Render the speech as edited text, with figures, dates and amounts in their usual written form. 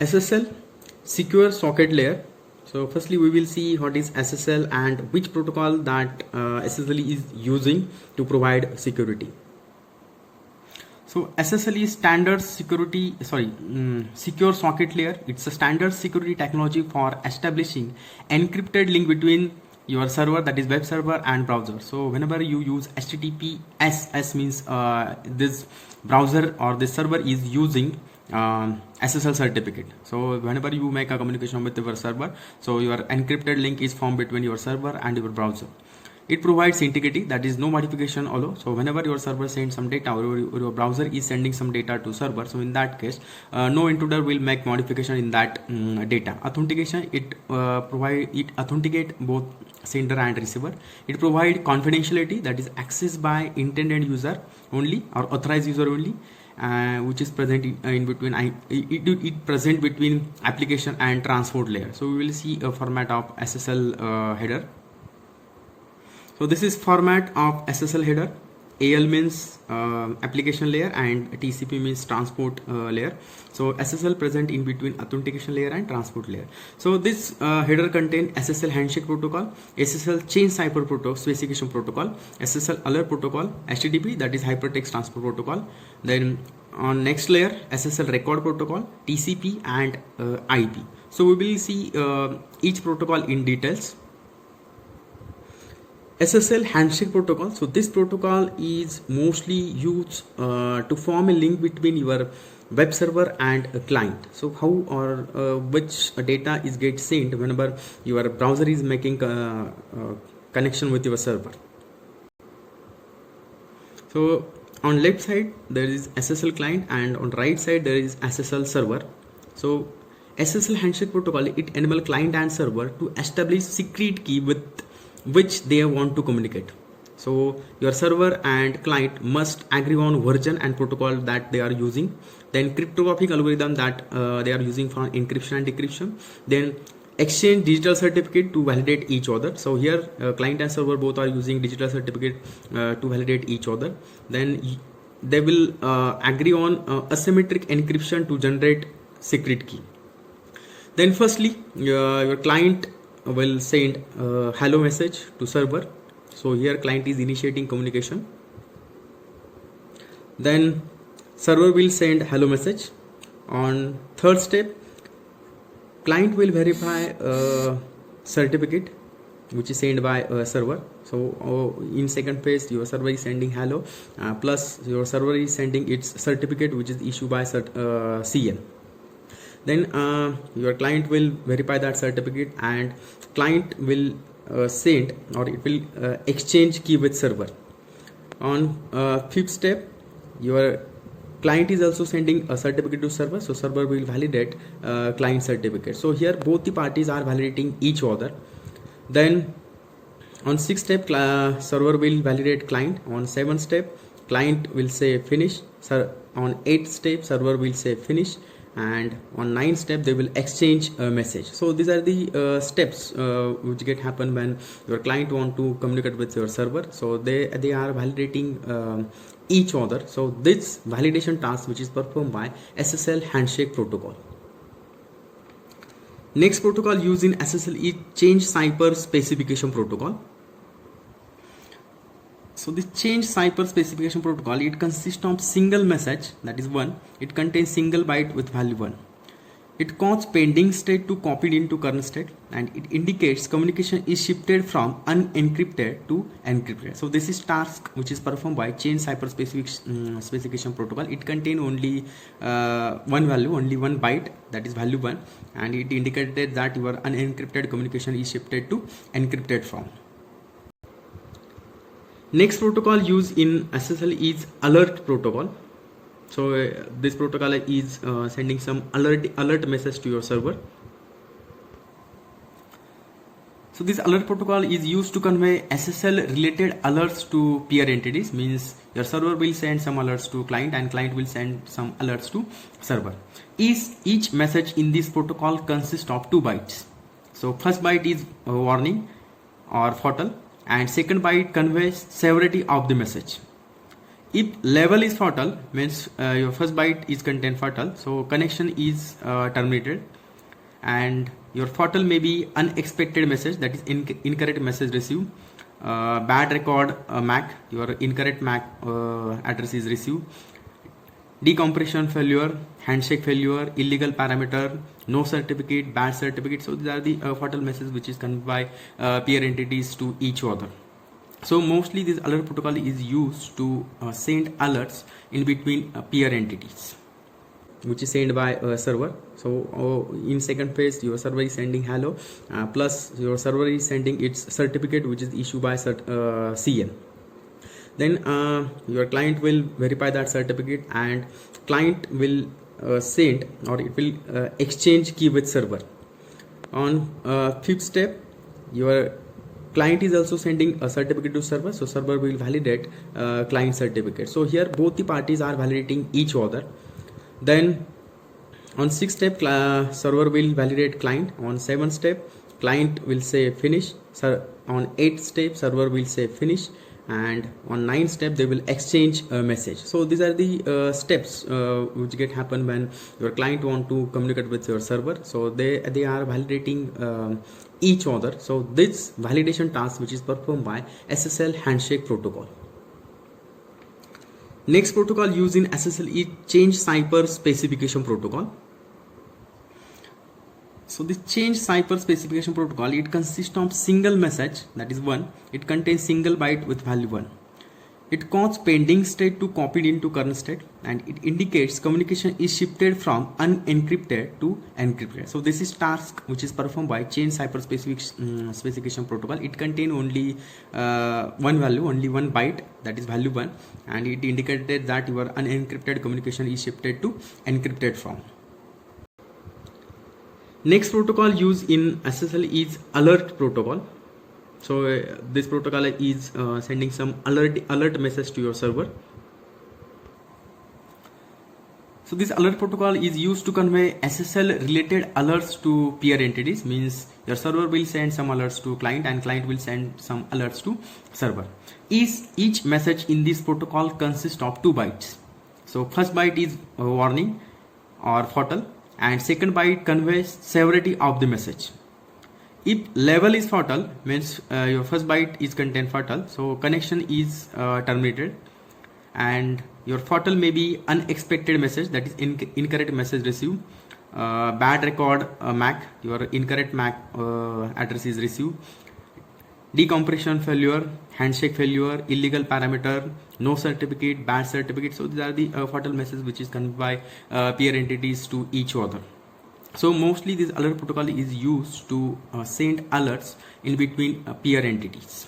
SSL, secure socket layer. So firstly we will see what is SSL and which protocol that SSL is using to provide security. So SSL is secure socket layer. It's a standard security technology for establishing encrypted link between your server, that is web server, and browser. So whenever you use HTTPS means this browser or this server is using SSL certificate. So whenever you make a communication with your server, so your encrypted link is formed between your server and your browser. It provides integrity, that is no modification allow. So whenever your server sends some data or your browser is sending some data to server, so in that case no intruder will make modification in that data. Authentication, it authenticate both sender and receiver. It provide confidentiality, that is access by intended user only or authorized user only, which is present in between it present between application and transport layer. So we will see a format of SSL header. So this is format of SSL header. AL means application layer and TCP means transport layer. So SSL present in between authentication layer and transport layer. So this header contain SSL handshake protocol, SSL chain cipher protocol specification protocol, SSL alert protocol, HTTP, that is hypertext transfer protocol. Then on next layer SSL record protocol, TCP and IP. So we will see each protocol in details. SSL handshake protocol. So this protocol is mostly used to form a link between your web server and a client. So how or which data is get sent whenever your browser is making connection with your server. So on left side there is SSL client and on right side there is SSL server. So SSL handshake protocol, it enable client and server to establish secret key with which they want to communicate. So your server and client must agree on version and protocol that they are using, then cryptographic algorithm that they are using for encryption and decryption, then exchange digital certificate to validate each other. So here client and server both are using digital certificate to validate each other. Then they will agree on asymmetric encryption to generate secret key. Then firstly your client will send hello message to server. So here client is initiating communication. Then server will send hello message. On third step client will verify certificate which is sent by server. So in second phase your server is sending hello plus your server is sending its certificate which is issued by CL. Then your client will verify that certificate and client will send or it will exchange key with server. On fifth step your client is also sending a certificate to server, so server will validate client certificate. So here both the parties are validating each other. Then on sixth step server will validate client. On seventh step client will say finish. On eighth step server will say finish, and on ninth step they will exchange a message. So these are the steps which get happen when your client want to communicate with your server. So they are validating each other. So this validation task which is performed by SSL handshake protocol. Next protocol used in SSL is change cipher specification protocol. So this change cipher specification protocol, it consists of single message, that is 1. It contains single byte with value 1. It codes pending state to copied into current state, and it indicates communication is shifted from unencrypted to encrypted. So this is task which is performed by change cipher specification protocol. It contains only one value, only one byte, that is value 1, and it indicated that your unencrypted communication is shifted to encrypted form. Next protocol used in SSL is alert protocol. So this protocol is sending some alert message to your server. So this alert protocol is used to convey SSL related alerts to peer entities. Means your server will send some alerts to client and client will send some alerts to server. Each message in this protocol consists of 2 bytes. So first byte is warning or fatal, and second byte conveys severity of the message. If level is fatal, means your first byte is contain fatal, so connection is terminated, and your fatal may be unexpected message, that is incorrect message received, bad record MAC, your incorrect MAC address is received, decompression failure, handshake failure, illegal parameter, no certificate, bad certificate. So these are the fatal messages which is conveyed by peer entities to each other. So mostly this alert protocol is used to send alerts in between peer entities, which is sent by a server. So in second phase, your server is sending hello, plus your server is sending its certificate which is issued by CL. Then your client will verify that certificate, and client will send, or it will exchange key with server. On fifth step, your client is also sending a certificate to server, so server will validate client certificate. So here both the parties are validating each other. Then on sixth step, server will validate client. On seventh step, client will say finish. On eighth step, server will say finish, and on ninth step they will exchange a message. So these are the steps which get happen when your client want to communicate with your server. So they are validating each other. So this validation task which is performed by SSL handshake protocol. Next protocol used in SSL is change cipher specification protocol. So this change cipher specification protocol, it consists of single message, that is 1. It contains single byte with value 1. It codes pending state to copied into current state, and it indicates communication is shifted from unencrypted to encrypted. So this is task which is performed by change cipher specification protocol. It contains only one value, only one byte, that is value 1, and it indicated that your unencrypted communication is shifted to encrypted form. Next protocol used in SSL is alert protocol. So this protocol is sending some alert message to your server. So this alert protocol is used to convey SSL related alerts to peer entities, means your server will send some alerts to client and client will send some alerts to server. Each message in this protocol consists of 2 bytes. So first byte is a warning or fatal, and second byte conveys severity of the message. If level is fatal, means your first byte is contain fatal, so connection is terminated, and your fatal may be unexpected message, that is incorrect message received, bad record MAC, your incorrect MAC address is received, decompression failure, handshake failure, illegal parameter, no certificate, bad certificate. So these are the fatal messages which is conveyed by peer entities to each other. So mostly this alert protocol is used to send alerts in between peer entities.